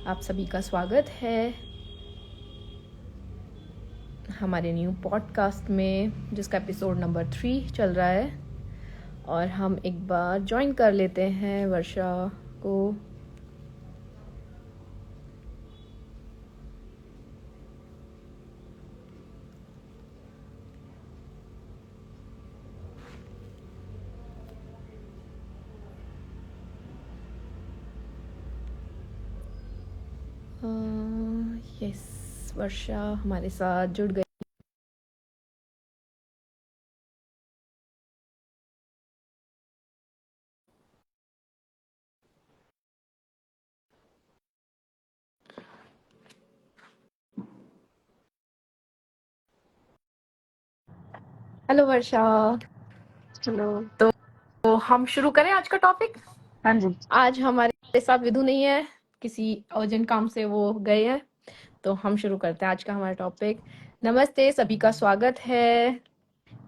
आप सभी का स्वागत है हमारे न्यू पॉडकास्ट में, जिसका एपिसोड नंबर 3 चल रहा है। और हम एक बार ज्वाइन कर लेते हैं वर्षा को। यस, वर्षा हमारे साथ जुड़ गई। हेलो वर्षा। चलो तो हम शुरू करें आज का टॉपिक। हाँ जी। आज हमारे साथ विधु नहीं है, किसी अर्जेंट काम से वो गए हैं, तो हम शुरू करते हैं आज का हमारा टॉपिक। नमस्ते, सभी का स्वागत है।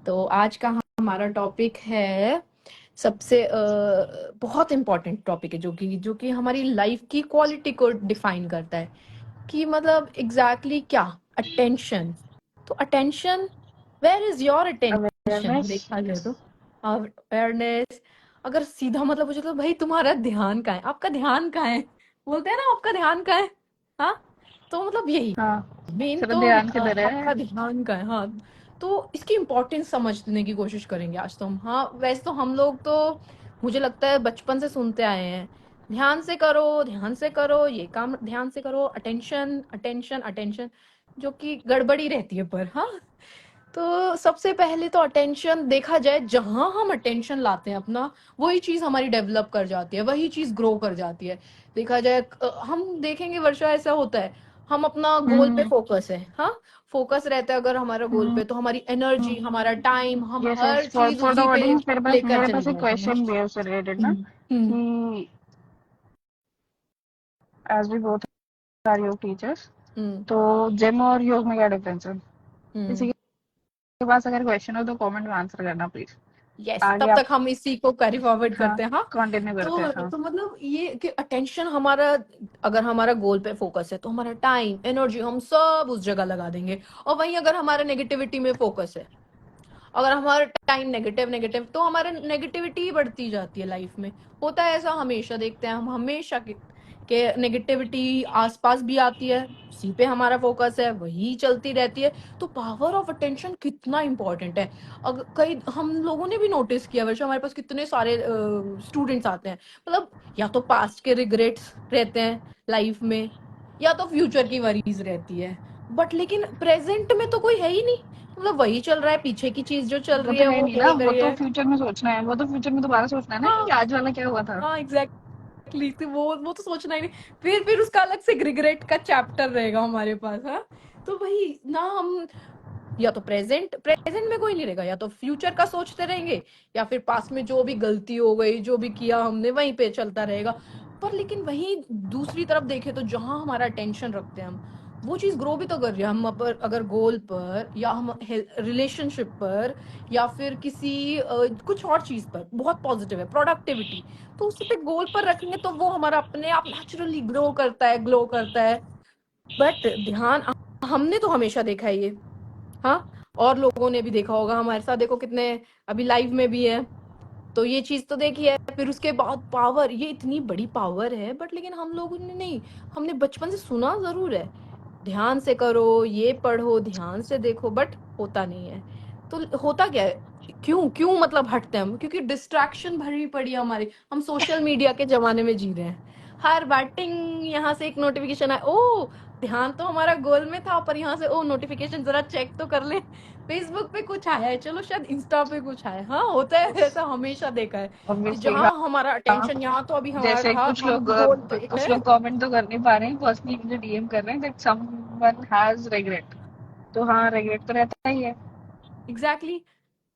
तो आज का हमारा टॉपिक है सबसे बहुत इम्पोर्टेंट टॉपिक है, जो कि हमारी लाइफ की क्वालिटी को डिफाइन करता है कि मतलब एग्जैक्टली क्या अटेंशन। तो attention, where is your attention? Awareness. देखा जाए तो अवेयरनेस। अगर सीधा मतलब पूछे तो भाई तुम्हारा ध्यान कहाँ है, आपका ध्यान कहाँ है, बोलते हैं ना आपका ध्यान कहाँ है। हाँ, तो मतलब यही हाँ, मेन तेरा तो ध्यान किधर है? आपका ध्यान का है। हाँ, तो इसकी इम्पोर्टेंस समझने की कोशिश करेंगे आज तो हम। हाँ, वैसे तो हम लोग तो मुझे लगता है बचपन से सुनते आए हैं, ध्यान से करो, ध्यान से करो, ये काम ध्यान से करो, अटेंशन अटेंशन अटेंशन, जो कि गड़बड़ी रहती है। पर हाँ, तो सबसे पहले तो अटेंशन देखा जाए, जहां हम अटेंशन लाते हैं अपना, वही चीज हमारी डेवलप कर जाती है, वही चीज ग्रो कर जाती है। देखा जाए हम देखेंगे वर्षा, ऐसा होता है हम अपना गोल पे फोकस है। हाँ, फोकस रहता है अगर हमारा गोल पे, तो हमारी एनर्जी, हमारा टाइम, हम यस हर यस, फॉर चीज फॉर द उसी पे ऑडियंस, मेरे पास लेकर मेरे चले पास एक जाते हैं। क्वेश्चन भी है उससे रिलेटेड ना, हम्म। हम्म। कि एज वी बोथ आर योग टीचर्स, हम्म। तो जिम और योग में क्या डिफरेंस है? किसी हम्म। के पास अगर क्वेश्चन हो तो कमेंट में आंसर करना प्लीज। यस, आगे तब आप। तक हम इसी को कैरी फॉरवर्ड हाँ, करते हैं। हाँ, कंटिन्यू करते हैं। हाँ तो मतलब ये कि अटेंशन हमारा, अगर हमारा गोल पे फोकस है तो हमारा टाइम, एनर्जी हम सब उस जगह लगा देंगे। और वहीं अगर हमारा नेगेटिविटी में फोकस है, अगर हमारा टाइम नेगेटिव नेगेटिव, तो हमारा नेगेटिविटी ही बढ़ती जाती है लाइफ में। होता है ऐसा, हमेशा देखते हैं हम, हमेशा के नेगेटिविटी आसपास भी आती है, उसी पे हमारा फोकस है, वही चलती रहती है। तो पावर ऑफ अटेंशन कितना इंपॉर्टेंट है। अगर कई हम लोगों ने भी नोटिस किया वैसे, हमारे पास कितने सारे स्टूडेंट्स आते हैं, मतलब या तो पास्ट के रिग्रेट्स रहते हैं लाइफ में, या तो फ्यूचर की वरीज रहती है, बट लेकिन प्रेजेंट में तो कोई है ही नहीं। मतलब वही चल रहा है, पीछे की चीज जो चल वो रही तो है है वो नहीं ना, हो वो गई तो है। फ्यूचर में सोचना है, वो तो फ्यूचर में दोबारा सोचना है ना कि हाँ। आज वाला क्या हुआ था। हाँ, एग्जैक्टली, तो वो तो सोचना ही नहीं। फिर उसका अलग से रिग्रेट का चैप्टर रहेगा हमारे पास। हाँ, तो वही ना, हम या तो प्रेजेंट प्रेजेंट में कोई नहीं रहेगा, या तो फ्यूचर का सोचते रहेंगे, या फिर पास्ट में जो भी गलती हो गई, जो भी किया हमने, वहीं पे चलता रहेगा। पर लेकिन वही दूसरी तरफ देखें तो जहां हमारा टेंशन रखते हैं हम, वो चीज ग्रो भी तो कर रही है। हम अगर गोल पर, या हम रिलेशनशिप पर, या फिर किसी कुछ और चीज पर बहुत पॉजिटिव है, प्रोडक्टिविटी, तो उसी पे गोल पर रखेंगे तो वो हमारा अपने आप नेचुरली ग्रो करता है, ग्लो करता है। बट ध्यान, हमने तो हमेशा देखा है ये। हाँ, और लोगों ने भी देखा होगा हमारे साथ, देखो कितने अभी लाइव में भी है, तो ये चीज तो देखी है। फिर उसके बाद पावर, ये इतनी बड़ी पावर है, बट लेकिन हम लोगों ने नहीं, हमने बचपन से सुना जरूर है, ध्यान से करो, ये पढ़ो, ध्यान से देखो, बट होता नहीं है। तो होता क्या है, क्यों क्यों मतलब हटते हैं हम? क्योंकि डिस्ट्रैक्शन भरी पड़ी है हमारी, हम सोशल मीडिया के जमाने में जी रहे हैं। हर बार टिंग, यहाँ से एक नोटिफिकेशन आया, ओ ध्यान तो हमारा गोल में था, पर यहाँ से ओ नोटिफिकेशन, जरा चेक तो कर ले, फेसबुक पे कुछ आया है, चलो शायद इंस्टा पे कुछ आया है। हाँ, होता है ऐसा, हमेशा देखा है कि ऑब्वियसली। जहाँ हमारा हाँ, अटेंशन, यहाँ तो अभी हमारा जैसे था, हम गोल पे कुछ है। लोग कमेंट तो कर नहीं पा रहे हैं, पर्सनली मुझे डीएम कर रहे हैं दैट समवन हैज रिग्रेट। तो हाँ, रिग्रेट तो रहता ही है। Exactly exactly।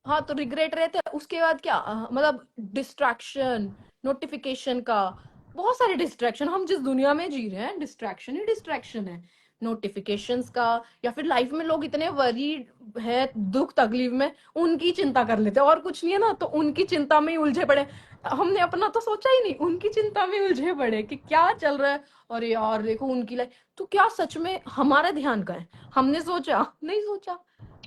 हाँ, तो रिग्रेट रहते हैं, उसके बाद क्या मतलब डिस्ट्रैक्शन, नोटिफिकेशन का, बहुत सारे डिस्ट्रैक्शन, हम जिस दुनिया में जी रहे हैं डिस्ट्रैक्शन ही डिस्ट्रैक्शन है, नोटिफिकेशंस का। या फिर लाइफ में लोग इतने वरीड है, दुख तकलीफ में उनकी चिंता कर लेते हैं, और कुछ नहीं है ना, तो उनकी चिंता में ही उलझे पड़े। हमने अपना तो सोचा ही नहीं, उनकी चिंता में उलझे पड़े कि क्या चल रहा है। और यार देखो उनकी लाइफ, तो क्या सच में हमारा ध्यान कहाँ है? हमने सोचा नहीं सोचा,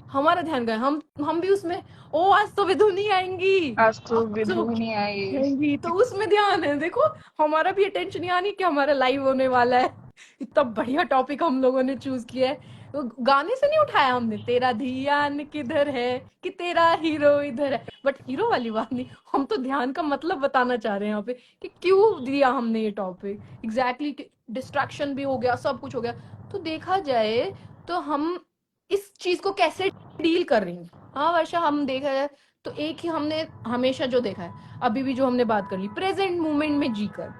हमारा ध्यान कहाँ है? हम भी उसमें, ओ आज तो विधु नहीं आएंगी, आज तो आज तो विधु नहीं आई। आएंगी, तो उसमें ध्यान है। देखो हमारा भी अटेंशन यहाँ नहीं कि हमारा लाइव होने वाला है। इतना बढ़िया टॉपिक हम लोगों ने चूज किया है। तो गाने से नहीं उठाया हमने, तेरा ध्यान किधर है कि तेरा हीरो इधर है, बट हीरो वाली बात नहीं, हम तो ध्यान का मतलब बताना चाह रहे हैं यहाँ पे कि क्यों दिया हमने ये टॉपिक। एग्जैक्टली, डिस्ट्रैक्शन भी हो गया, सब कुछ हो गया। तो देखा जाए तो हम इस चीज को कैसे डील कर रही हैं। हाँ वर्षा, हम देखा जाए तो एक ही हमने हमेशा जो देखा है, अभी भी जो हमने बात कर ली, प्रेजेंट मोमेंट में जीकर,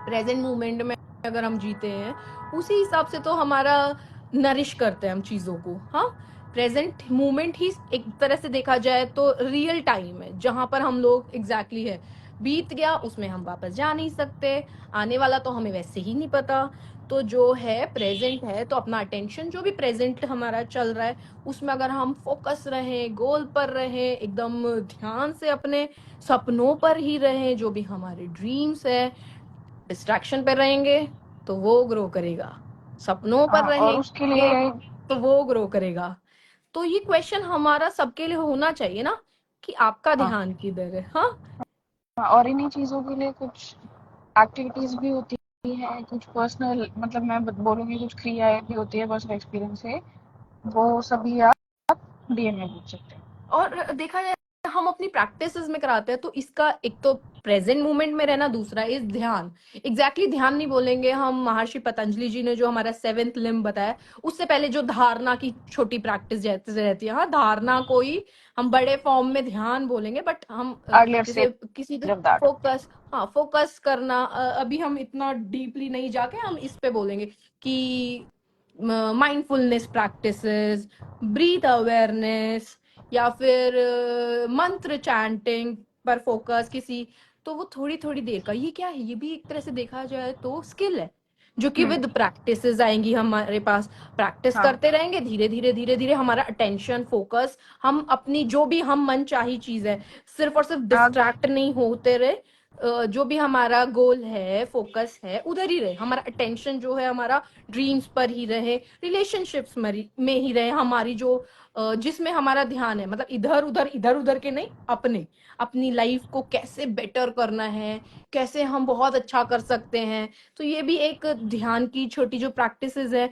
प्रेजेंट मोमेंट में अगर हम जीते हैं, उसी हिसाब से तो हमारा नरिश करते हैं हम चीजों को। हाँ, प्रेजेंट मोमेंट ही एक तरह से देखा जाए तो रियल टाइम है, जहां पर हम लोग एग्जैक्टली है। बीत गया उसमें हम वापस जा नहीं सकते, आने वाला तो हमें वैसे ही नहीं पता। तो जो है प्रेजेंट है, तो अपना अटेंशन जो भी प्रेजेंट हमारा चल रहा है उसमें अगर हम फोकस रहें, गोल पर रहें, एकदम ध्यान से अपने सपनों पर ही रहें, जो भी हमारे ड्रीम्स है, डिस्ट्रैक्शन पर रहेंगे तो वो ग्रो करेगा, सपनों पर और उसके रहेंगे लिए तो वो ग्रो करेगा। तो ये क्वेश्चन हमारा सबके लिए होना चाहिए ना, कि आपका हाँ, ध्यान किधर है। हाँ, और इन्हीं चीजों के लिए कुछ एक्टिविटीज भी होती है, कुछ पर्सनल, मतलब मैं बोलूंगी कुछ क्रियाएं भी होती है पर्सनल एक्सपीरियंस से, वो सभी आप डीएम में पूछ सकते हैं। और देखा जाए हम अपनी प्रैक्टिसेस में कराते हैं, तो इसका एक तो प्रेजेंट मोमेंट में रहना, दूसरा इस ध्यान। एग्जैक्टली ध्यान नहीं बोलेंगे हम, महर्षि पतंजलि जी ने जो हमारा 7th लिम्ब बताया, उससे पहले जो धारणा की छोटी प्रैक्टिस जैसे रहती है, हाँ धारणा को ही हम बड़े फॉर्म में ध्यान बोलेंगे, बट हम अर्लियर जैसे स्टेज किसी ऑफ दैट। फोकस, हाँ फोकस करना, अभी हम इतना डीपली नहीं जाके हम इस पे बोलेंगे कि माइंडफुलनेस प्रैक्टिसेस, ब्रीथ अवेयरनेस, या फिर मंत्र चैंटिंग पर फोकस किसी। तो वो थोड़ी थोड़ी देर का, ये क्या है, ये भी एक तरह से देखा जाए तो स्किल है, जो कि विद प्रैक्टिसेस आएंगी हमारे पास। प्रैक्टिस हाँ, करते रहेंगे, धीरे धीरे धीरे धीरे हमारा अटेंशन फोकस, हम अपनी जो भी हम मन चाही चीज है, सिर्फ और सिर्फ हाँ, डिस्ट्रैक्ट नहीं होते रहे। जो भी हमारा गोल है, फोकस है, उधर ही रहे हमारा अटेंशन, जो है हमारा ड्रीम्स पर ही रहे, रिलेशनशिप्स में ही रहे हमारी जो जिसमें हमारा ध्यान है, मतलब इधर उधर के नहीं, अपने अपनी लाइफ को कैसे बेटर करना है, कैसे हम बहुत अच्छा कर सकते हैं। तो ये भी एक ध्यान की छोटी जो प्रैक्टिसेस है,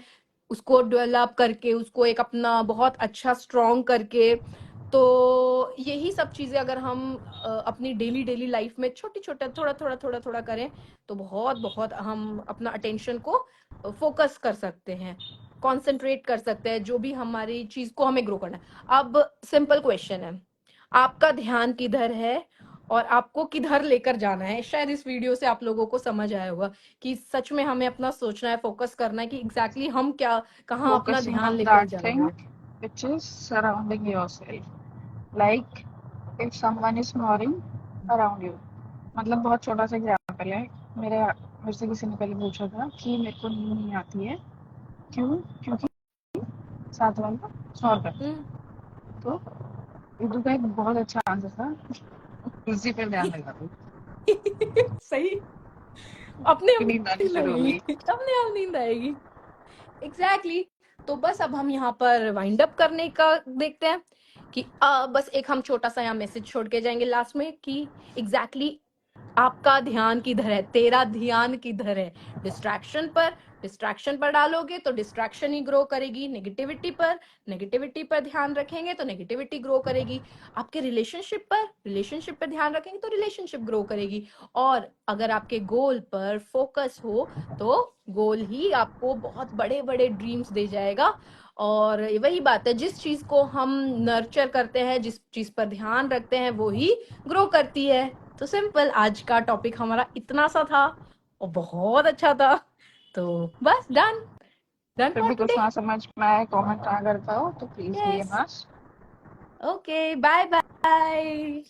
उसको डेवलप करके, उसको एक अपना बहुत अच्छा स्ट्रॉन्ग करके, तो यही सब चीजें अगर हम अपनी डेली डेली लाइफ में छोटी छोटा थोड़ा थोड़ा करें, तो बहुत बहुत हम अपना अटेंशन को फोकस कर सकते हैं, कंसंट्रेट कर सकते हैं, जो भी हमारी चीज को हमें ग्रो करना है। अब सिंपल क्वेश्चन है, आपका ध्यान किधर है और आपको किधर लेकर जाना है? शायद इस वीडियो से आप लोगों को समझ आया होगा कि सच में हमें अपना सोचना है, फोकस करना है कि एग्जैक्टली हम क्या, कहाँ अपना focusing ध्यान on लेकर that जा रहे thing हैं। which is surrounding yourself. Like if someone is snoring around you, मतलब बहुत छोटा सा एग्जाम्पल है। मेरे से किसी ने पहले पूछा था कि मेरे को नींद नहीं आती है, क्यों? क्योंकि साथ वाला स्नोर करता हम्म। है। तो विदु का एक बहुत अच्छा आंसर था, इसी पे ध्यान लगा दो सही, अपने आप कि नींद आनी नींद शुरू हो आएगी, गई। अपने आप नींद आएगी। एग्जैक्टली तो बस अब हम यहाँ पर वाइंड अप करने का देखते हैं कि बस एक हम छोटा सा यहाँ मैसेज छोड़ के जाएंगे लास्ट में कि एग्जैक्टली आपका ध्यान किधर है, तेरा ध्यान किधर है? डिस्ट्रैक्शन पर, डिस्ट्रैक्शन पर डालोगे तो डिस्ट्रैक्शन ही ग्रो करेगी, नेगेटिविटी पर, नेगेटिविटी पर ध्यान रखेंगे तो नेगेटिविटी ग्रो करेगी, आपके रिलेशनशिप पर, रिलेशनशिप पर ध्यान रखेंगे तो रिलेशनशिप ग्रो करेगी, और अगर आपके गोल पर फोकस हो तो गोल ही आपको बहुत बड़े बड़े ड्रीम्स दे जाएगा। और वही बात है, जिस चीज को हम नर्चर करते हैं, जिस चीज पर ध्यान रखते हैं, वो ही ग्रो करती है। तो सिंपल, आज का टॉपिक हमारा इतना सा था और बहुत अच्छा था। तो बस डन, डन फिर फॉर भी कुछ टुडे। ना समझ में आए, कमेंट ना कर पाओ तो please yes, DM us. Okay, bye bye.